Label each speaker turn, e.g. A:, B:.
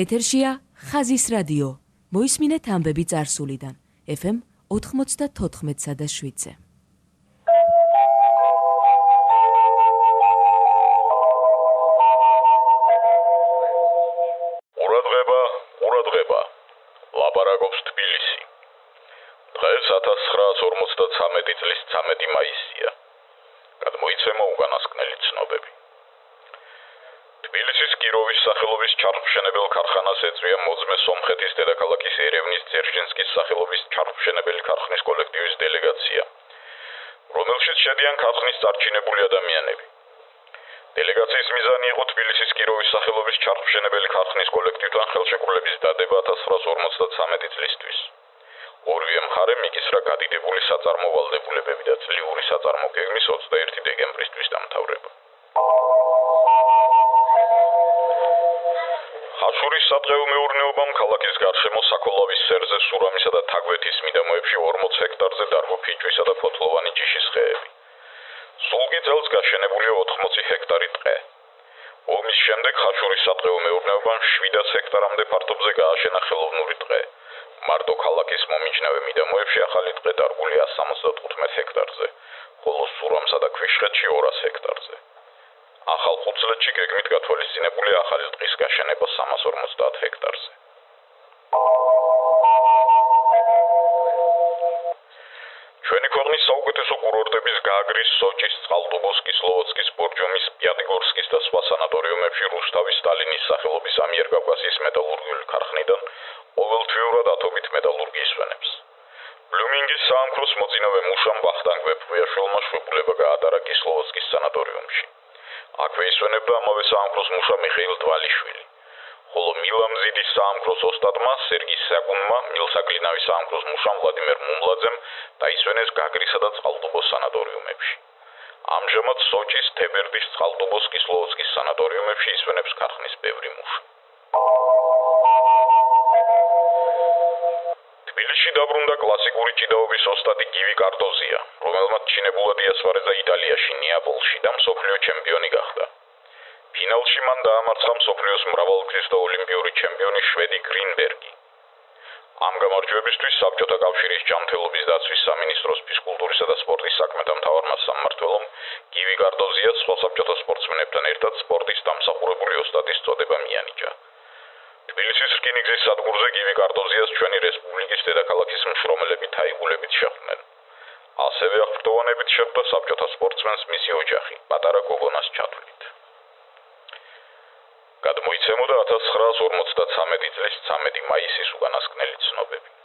A: ეთერშია ხაზის რადიო. მოისმინეთ ამბები წარსულიდან. FM 94.7.
B: ყურადღება. ლაპარაკობს თბილისი. დღეს 1953 წლის 13 მაისია. გადმოიცემა უკანასკნელი ცნობები. თბილისის კიროვის სახელობის ჩარხმშენებელ ქარხანას ეწვია მოძმე სომხეთის დედაქალაქის ერევნის ძერჟინსკის სახელობის ჩარხმშენებელი ქარხნის კოლექტივის დელეგაცია, რომელშიც შედიან ქარხნის წარჩინებული ადამიანები. დელეგაციის მიზანი იყო თბილისის კიროვის სახელობის ჩარხმშენებელი ქარხნის კოლექტივთან ხელშეკრულების დადება 1953 წლისთვის. ორივე მხარემ იკისრა გადიდებული საწარმო ვალდებულებები და ძლიური საწარმო გეგმის 21 დეკემბრისთვის დამთავრება. ხაშურის სადღეო მეურნეობამ ქალაქის გარშემო საქოლავის სერზე სურამისა და თაგვეთის მიდამოებში 40 ჰექტარზე დარგო ფიჭვისა და ფოთლოვანი ჯიშის ხეები. სულკი წელს გაშენებულია 80 ჰექტარი ტყე. ომის შემდეგ ხაშურის სადღეო მეურნეობამ 700 ჰექტარამდე ფართობზე გააშენა ხელოვნური ტყე. მარტო ქალაქის მომიჯნავე მიდამოებში ახალი ტყე დარგულია 175 ჰექტარზე, ხოლო სურამსა და ქვიშხეთში 200 ჰექტარზე. ახალ ხუთწლეთში გეგმით გათვალისწინებულია ახალი ტყის გაშენება 350 ჰექტარზე. ჩვენი ქვეყნის საუკეთესო კურორტების გაგრის, სოჭის, წყალტუბოს, კისლოვოდსკის, ბორჯომის, პიატიგორსკის და სხვა სანატორიუმებში რუსთავის სტალინის სახელობის ამიერკავკასიის მეტალურგიული ქარხნიდან ყოველთვიურად ათობით მეტალურგი ისვენებს. ბლუმინგის საამქროს მოწინავე მუშამ ვახტანგ ვეფხვიაშვილმა შვებულება გაატარა კისლოვოდსკის სანატორიუმში. აქვე ისვენებდა ამავე საამქროს მუშა მიხეილ დვალიშვილი, ხოლო მილამზიდის საამქროს ოსტატმა სერგი საკუნმა მილსაკლინავის საამქროს მუშამ ვლადიმერ მუმლაძემ დაისვენეს გაგრისა და წყალტუბოს სანატორიუმებში. ამჟამად სოჭის, თებერდის, წყალტუბოს, კისლოვოდსკის სანატორიუმებში ისვენებს ქარხნის ბევრი მუშა. თბილისში დაბრუნდა კლასიკური ჭიდაობის ოსტატი გივი კარტოზია, რომელმაც ჩინებულად იასვარეზა იტალიაში, ნეაპოლში და მსოფლიო ჩემპიონი გახდა. ფინალში მან დაამარცხა მსოფლიოს მრავალგზის და ოლიმპიური ჩემპიონი შვედი გრინბერგი. ამ გამარჯვებისთვის საბჭოთა კავშირის ჯანმრთელობის დაცვის სამინისტროს ფიზკულტურისა და სპორტის საქმეთა მთავარმა სამმართველომ გივი კარტოზიას სხვა საბჭოთა სპორტსმენებთან ერთად სპორტის დამსახურებული ოსტატის წოდება მიანიჭა. თბილისის რკინიგზის სადგურზე გივი კარტოზიას ჩვენი რესპუბლიკის დედაქალაქის მშრომელები თაიგულებით შეხვდნენ. ასევე აღფრთოვანებით შეხვდა საბჭოთა სპორტსმენს მისი ოჯახი, პატარა გოგონას ჩათვლით. გადმოიცემოდა 1953 წლის 13 მაისის უკანასკნელი ცნობები.